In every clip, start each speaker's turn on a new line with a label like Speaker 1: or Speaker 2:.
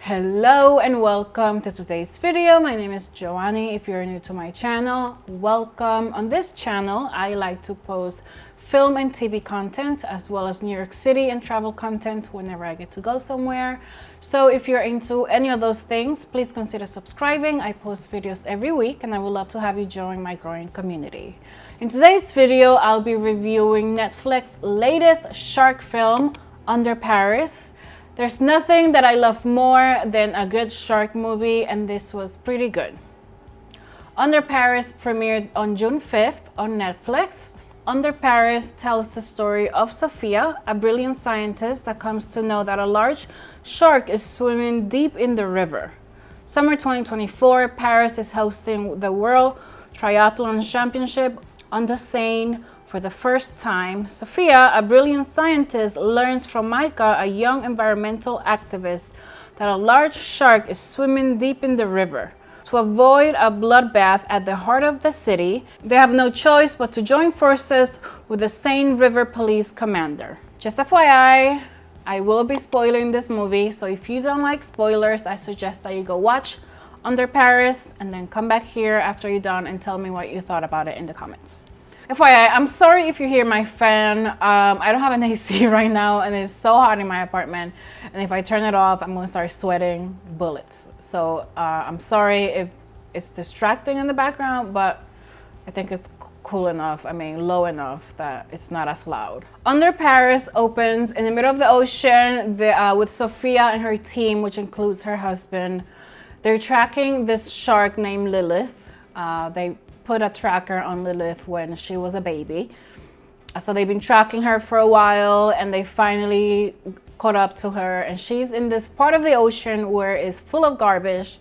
Speaker 1: Hello and welcome to today's video. My name is Joanny. If you're new to my channel, welcome. On this channel, I like to post film and TV content as well as New York City and travel content whenever I get to go somewhere. So if you're into any of those things, please consider subscribing. I post videos every week and I would love to have you join my growing community. In today's video, I'll be reviewing Netflix's latest shark film, Under Paris. There's nothing that I love more than a good shark movie, and this was pretty good. Under Paris premiered on June 5th on Netflix. Under Paris tells the story of Sophia, a brilliant scientist that comes to know that a large shark is swimming deep in the river. Summer 2024, Paris is hosting the World Triathlon Championship on the Seine. For the first time, Sophia, a brilliant scientist, learns from Mika, a young environmental activist, that a large shark is swimming deep in the river. To avoid a bloodbath at the heart of the city, they have no choice but to join forces with the Seine River Police commander. Just FYI, I will be spoiling this movie, so if you don't like spoilers, I suggest that you go watch Under Paris and then come back here after you're done and tell me what you thought about it in the comments. FYI, I'm sorry if you hear my fan. I don't have an AC right now and it's so hot in my apartment. And if I turn it off, I'm gonna start sweating bullets. So I'm sorry if it's distracting in the background, but I think it's cool enough, low enough that it's not as loud. Under Paris opens in the middle of the ocean with Sophia and her team, which includes her husband. They're tracking this shark named Lilith. They put a tracker on Lilith when she was a baby. So they've been tracking her for a while and they finally caught up to her, and she's in this part of the ocean where it's full of garbage.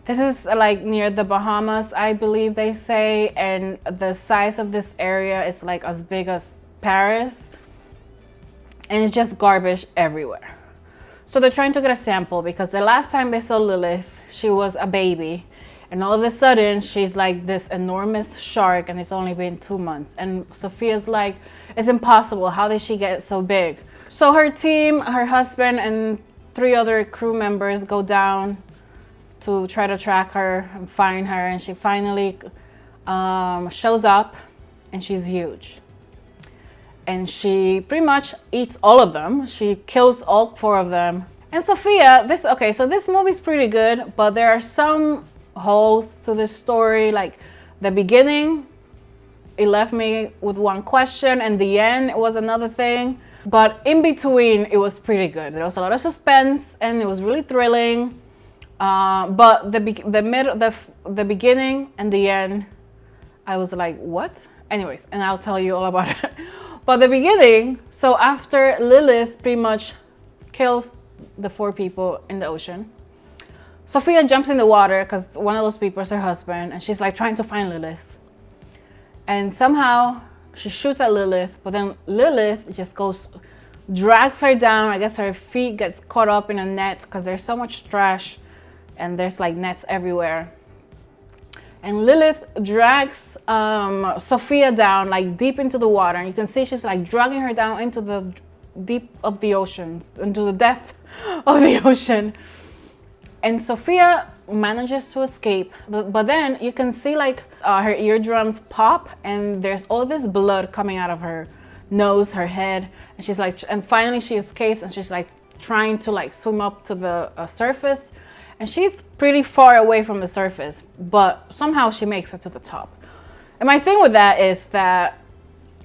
Speaker 1: This is like near the Bahamas, I believe they say, and the size of this area is like as big as Paris, and it's just garbage everywhere. So they're trying to get a sample because the last time they saw Lilith, she was a baby. And all of a sudden, she's like this enormous shark, and it's only been 2 months. And Sophia's like, it's impossible. How did she get so big? So her team, her husband, and 3 other crew members go down to try to track her and find her. And she finally shows up, and she's huge. And she pretty much eats all of them. She kills all 4 of them. And Sophia, so this movie's pretty good, but there are some holes to the story. Like the beginning, it left me with one question, and the end it was another thing, but in between it was pretty good. There was a lot of suspense and it was really thrilling, but the beginning and the end, I was like, what? Anyways, and I'll tell you all about it. But the beginning, so after Lilith pretty much kills the 4 people in the ocean, Sophia jumps in the water because one of those people is her husband, and she's like trying to find Lilith. And somehow she shoots at Lilith, but then Lilith just drags her down. I guess her feet gets caught up in a net because there's so much trash and there's like nets everywhere. And Lilith drags Sophia down like deep into the water, and you can see she's like dragging her down into the deep of the ocean, into the depth of the ocean. And Sophia manages to escape, but then you can see like her eardrums pop, and there's all this blood coming out of her nose, her head, and she's like, and finally she escapes, and she's like trying to like swim up to the surface, and she's pretty far away from the surface, but somehow she makes it to the top. And my thing with that is that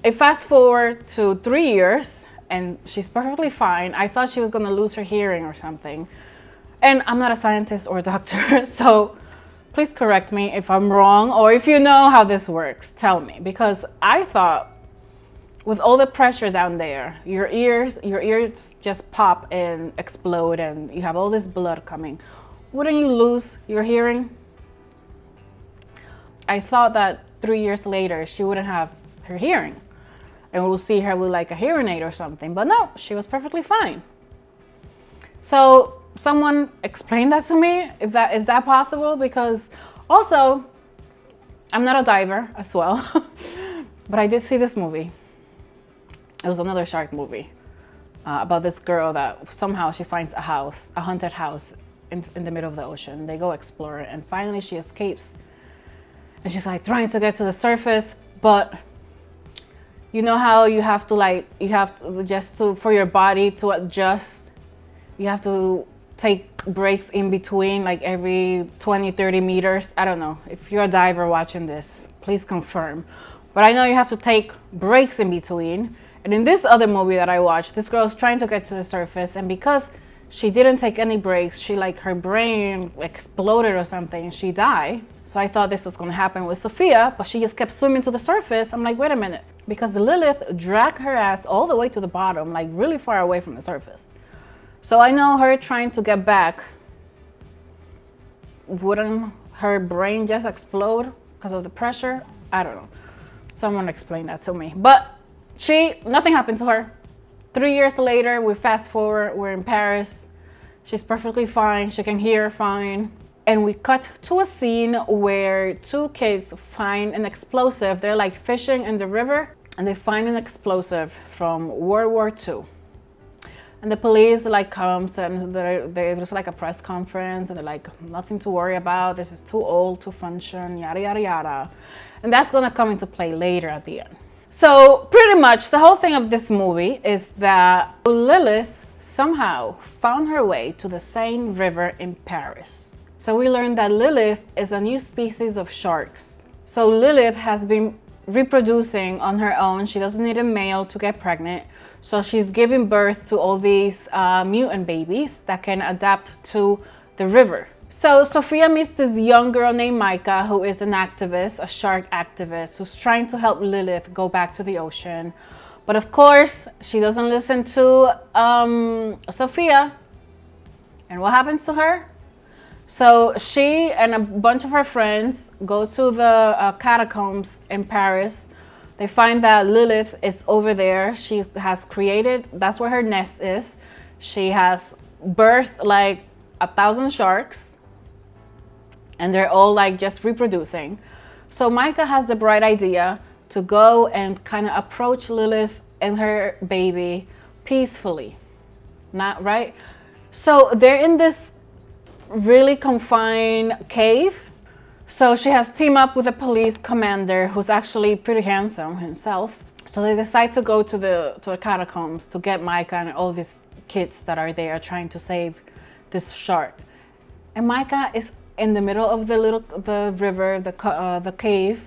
Speaker 1: it fast forward to 3 years, and she's perfectly fine. I thought she was gonna lose her hearing or something. And I'm not a scientist or a doctor, so please correct me if I'm wrong, or if you know how this works, tell me. Because I thought with all the pressure down there, your ears just pop and explode, and you have all this blood coming. Wouldn't you lose your hearing? I thought that 3 years later, she wouldn't have her hearing, and we'll see her with like a hearing aid or something, but no, she was perfectly fine. So someone explain that to me, if that is that possible, because also I'm not a diver as well, but I did see this movie. It was another shark movie about this girl that somehow she finds a haunted house in the middle of the ocean. They go explore it, and finally she escapes. And she's like trying to get to the surface, but you know how you have to like, you have to just to, for your body to adjust, you have to take breaks in between, like every 20-30 meters. I don't know, if you're a diver watching this, please confirm. But I know you have to take breaks in between. And in this other movie that I watched, this girl's trying to get to the surface, and because she didn't take any breaks, she like, her brain exploded or something, and she died. So I thought this was gonna happen with Sophia, but she just kept swimming to the surface. I'm like, wait a minute, because Lilith dragged her ass all the way to the bottom, like really far away from the surface. So I know her trying to get back, wouldn't her brain just explode because of the pressure? I don't know. Someone explain that to me. But nothing happened to her. 3 years later, we fast forward, we're in Paris. She's perfectly fine, she can hear fine. And we cut to a scene where 2 kids find an explosive. They're like fishing in the river, and they find an explosive from World War II. And the police like comes, and there's like a press conference, and they're like, nothing to worry about, this is too old to function, yada, yada, yada. And that's gonna come into play later at the end. So pretty much the whole thing of this movie is that Lilith somehow found her way to the Seine River in Paris. So we learned that Lilith is a new species of sharks. So Lilith has been reproducing on her own. She doesn't need a male to get pregnant. So she's giving birth to all these mutant babies that can adapt to the river. So Sophia meets this young girl named Mika, who is an activist, a shark activist, who's trying to help Lilith go back to the ocean. But of course, she doesn't listen to Sophia. And what happens to her? So she and a bunch of her friends go to the catacombs in Paris. They find that Lilith is over there. She has created, that's where her nest is. She has birthed like 1,000 sharks, and they're all like just reproducing. So Mika has the bright idea to go and kind of approach Lilith and her baby peacefully, not right? So they're in this really confined cave. So she has teamed up with a police commander who's actually pretty handsome himself. So they decide to go to the catacombs to get Mika and all these kids that are there trying to save this shark. And Mika is in the middle of the river, the cave,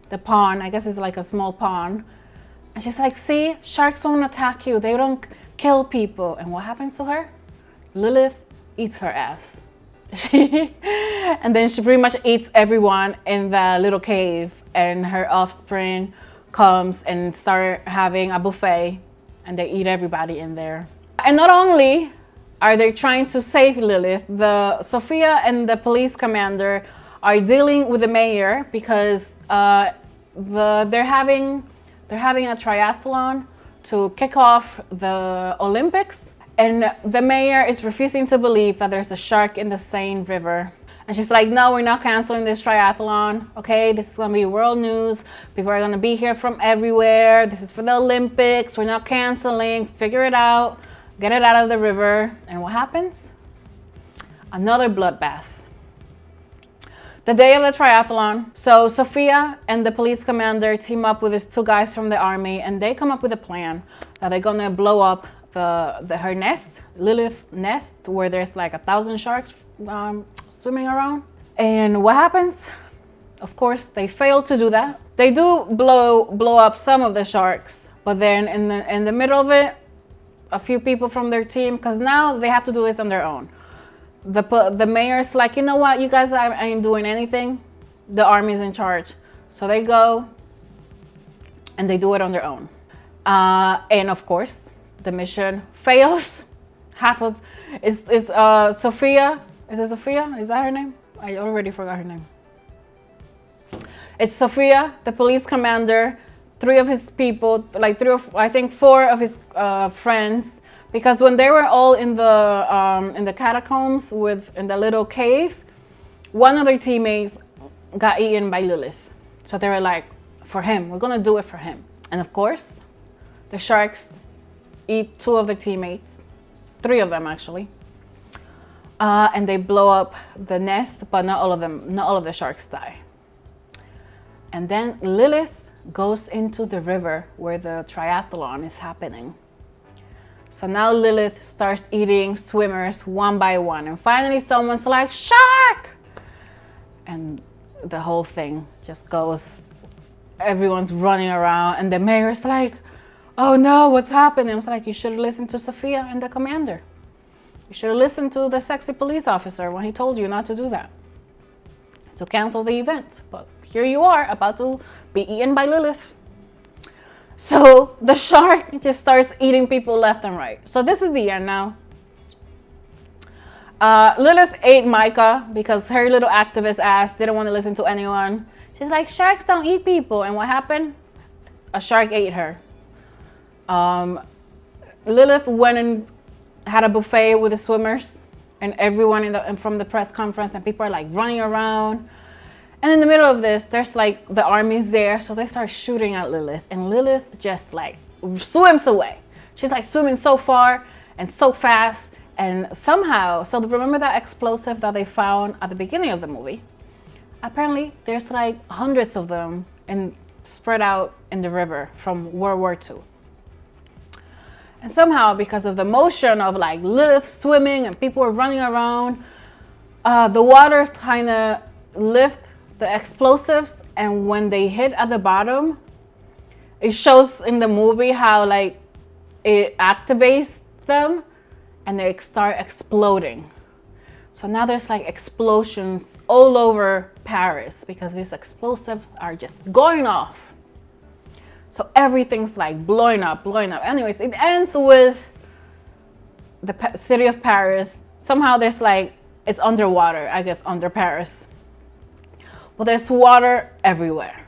Speaker 1: the pond. I guess it's like a small pond. And she's like, see, sharks won't attack you. They don't kill people. And what happens to her? Lilith eats her ass. And then she pretty much eats everyone in the little cave, and her offspring comes and start having a buffet, and they eat everybody in there. And not only are they trying to save Lilith, the Sophia and the police commander are dealing with the mayor because they're having a triathlon to kick off the Olympics. And the mayor is refusing to believe that there's a shark in the Seine River. And she's like, no, we're not canceling this triathlon. Okay, this is gonna be world news. People are gonna be here from everywhere. This is for the Olympics. We're not canceling. Figure it out. Get it out of the river. And what happens? Another bloodbath. The day of the triathlon, so Sophia and the police commander team up with these 2 guys from the army, and they come up with a plan that they're gonna blow up her nest, Lilith nest, where there's like 1,000 sharks swimming around. And what happens? Of course, they fail to do that. They do blow up some of the sharks, but then in the middle of it, a few people from their team, because now they have to do this on their own. The mayor's like, you know what, you guys ain't doing anything. The army's in charge. So they go and they do it on their own. And of course, the mission fails. Half of is Sophia. Is it Sophia? Is that her name? I already forgot her name. It's Sophia, the police commander, 3 of his people, like 4 of his friends. Because when they were all in the catacombs in the little cave, one of their teammates got eaten by Lilith. So they were like, for him, we're gonna do it for him. And of course, the sharks eat 2 of their teammates, 3 of them actually. and they blow up the nest, but not all of the sharks die. And then Lilith goes into the river where the triathlon is happening. So now Lilith starts eating swimmers one by one, and finally someone's like, shark! And the whole thing just goes, everyone's running around, and the mayor's like, oh no, what's happening? It's like, you should have listened to Sophia and the commander. You should have listened to the sexy police officer when he told you not to do that, to cancel the event. But here you are, about to be eaten by Lilith. So the shark just starts eating people left and right. So this is the end now. Lilith ate Mika because her little activist ass didn't want to listen to anyone. She's like, sharks don't eat people. And what happened? A shark ate her. Lilith went and had a buffet with the swimmers and everyone from the press conference, and people are like running around. And in the middle of this, there's like the army's there, so they start shooting at Lilith, and Lilith just like swims away. She's like swimming so far and so fast, and somehow, so remember that explosive that they found at the beginning of the movie? Apparently, there's like hundreds of them and spread out in the river from World War II. And somehow, because of the motion of like Lilith swimming and people are running around, the waters kind of lift the explosives, and when they hit at the bottom, it shows in the movie how like it activates them and they start exploding. So now there's like explosions all over Paris because these explosives are just going off. So everything's like blowing up. Anyways, it ends with the city of Paris. Somehow there's like, it's underwater, I guess, under Paris. But there's water everywhere.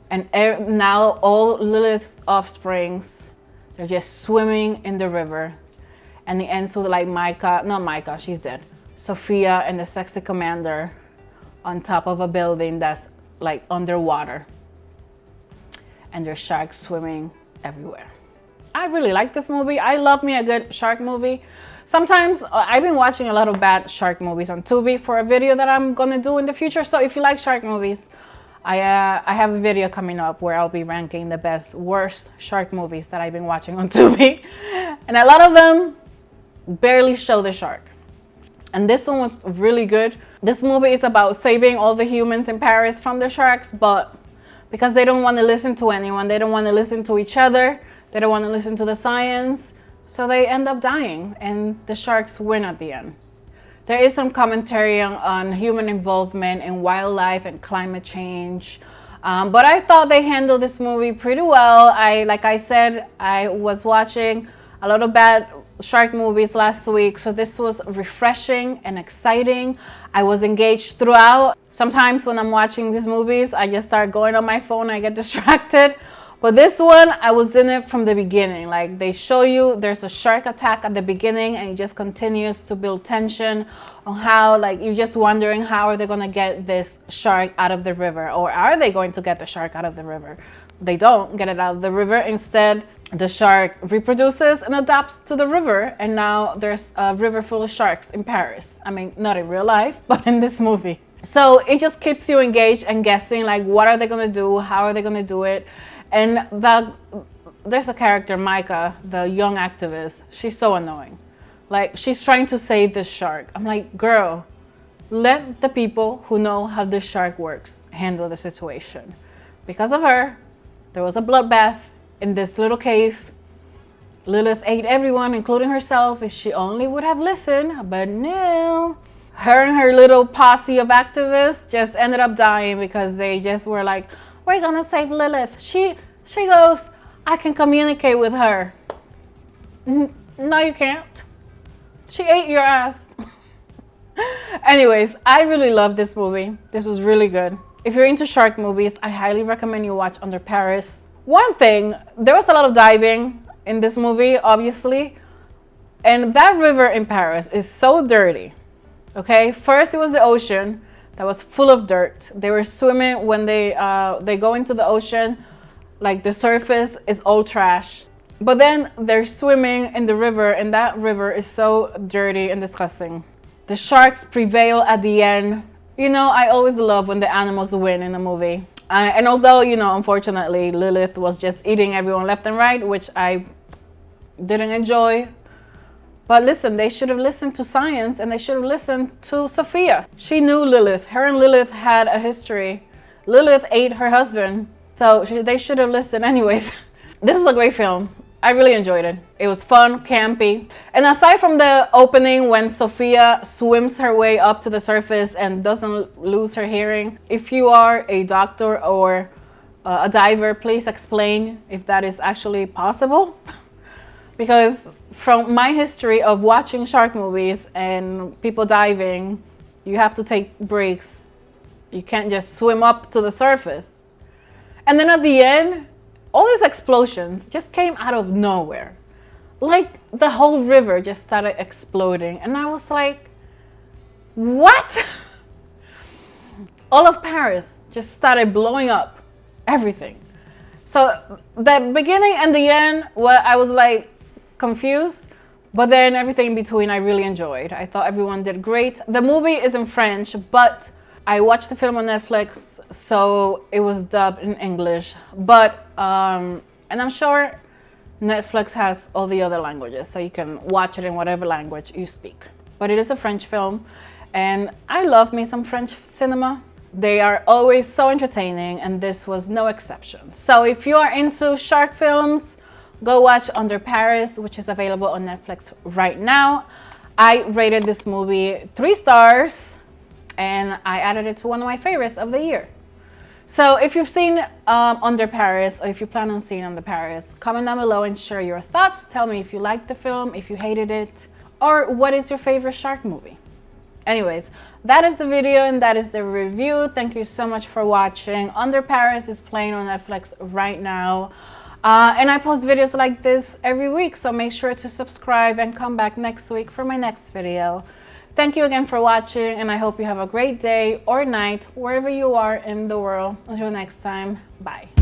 Speaker 1: And now all Lilith's offsprings, they're just swimming in the river. And it ends with like not Mika, she's dead. Sophia and the sexy commander on top of a building that's like underwater. And there's sharks swimming everywhere. I really like this movie. I love me a good shark movie. Sometimes I've been watching a lot of bad shark movies on Tubi for a video that I'm gonna do in the future. So if you like shark movies, I have a video coming up where I'll be ranking the worst shark movies that I've been watching on Tubi. And a lot of them barely show the shark. And this one was really good. This movie is about saving all the humans in Paris from the sharks, but because they don't want to listen to anyone, they don't want to listen to each other, they don't want to listen to the science, so they end up dying, and the sharks win at the end. There is some commentary on human involvement in wildlife and climate change, but I thought they handled this movie pretty well. Like I said, I was watching a lot of bad shark movies last week, so this was refreshing and exciting. I was engaged throughout. Sometimes when I'm watching these movies, I just start going on my phone, I get distracted. But this one, I was in it from the beginning. Like, they show you there's a shark attack at the beginning, and it just continues to build tension on how, like, you're just wondering how are they gonna get this shark out of the river, or are they going to get the shark out of the river? They don't get it out of the river. Instead, the shark reproduces and adapts to the river, and now there's a river full of sharks in Paris. I mean, not in real life, but in this movie. So it just keeps you engaged and guessing, like, what are they gonna do? How are they gonna do it? And there's a character, Mika, the young activist. She's so annoying. Like, she's trying to save this shark. I'm like, girl, let the people who know how this shark works handle the situation. Because of her, there was a bloodbath in this little cave. Lilith ate everyone, including herself, if she only would have listened, but no. Her and her little posse of activists just ended up dying because they just were like, we're gonna save Lilith. She goes, I can communicate with her. No, you can't. She ate your ass. Anyways, I really love this movie. This was really good. If you're into shark movies, I highly recommend you watch Under Paris. One thing, there was a lot of diving in this movie, obviously. And that river in Paris is so dirty. Okay, first it was the ocean that was full of dirt. They were swimming when they go into the ocean, like the surface is all trash. But then they're swimming in the river, and that river is so dirty and disgusting. the sharks prevail at the end. You know, I always love when the animals win in a movie. And although, you know, unfortunately, Lilith was just eating everyone left and right, which I didn't enjoy. But listen, they should have listened to science, and they should have listened to Sophia. She knew Lilith. Her and Lilith had a history. Lilith ate her husband, so they should have listened anyways. This was a great film. I really enjoyed it. It was fun, campy. And aside from the opening when Sophia swims her way up to the surface and doesn't lose her hearing, if you are a doctor or a diver, please explain if that is actually possible. Because from my history of watching shark movies and people diving, you have to take breaks. You can't just swim up to the surface. And then at the end, all these explosions just came out of nowhere. Like the whole river just started exploding. And I was like, what? All of Paris just started blowing up. Everything. So the beginning and the end, well, I was like confused. But then everything in between I really enjoyed. I thought everyone did great. The movie is in French, but I watched the film on Netflix, so it was dubbed in English. But, and I'm sure Netflix has all the other languages, so you can watch it in whatever language you speak. But it is a French film, and I love me some French cinema. They are always so entertaining, and this was no exception. So if you are into shark films, go watch Under Paris, which is available on Netflix right now. I rated this movie 3 stars. And I added it to one of my favorites of the year. So if you've seen Under Paris, or if you plan on seeing Under Paris, comment down below and share your thoughts. Tell me if you liked the film, if you hated it, or what is your favorite shark movie. Anyways, that is the video and that is the review. Thank you so much for watching. Under Paris is playing on Netflix right now. And I post videos like this every week, so make sure to subscribe and come back next week for my next video. Thank you again for watching, and I hope you have a great day or night wherever you are in the world. Until next time, bye.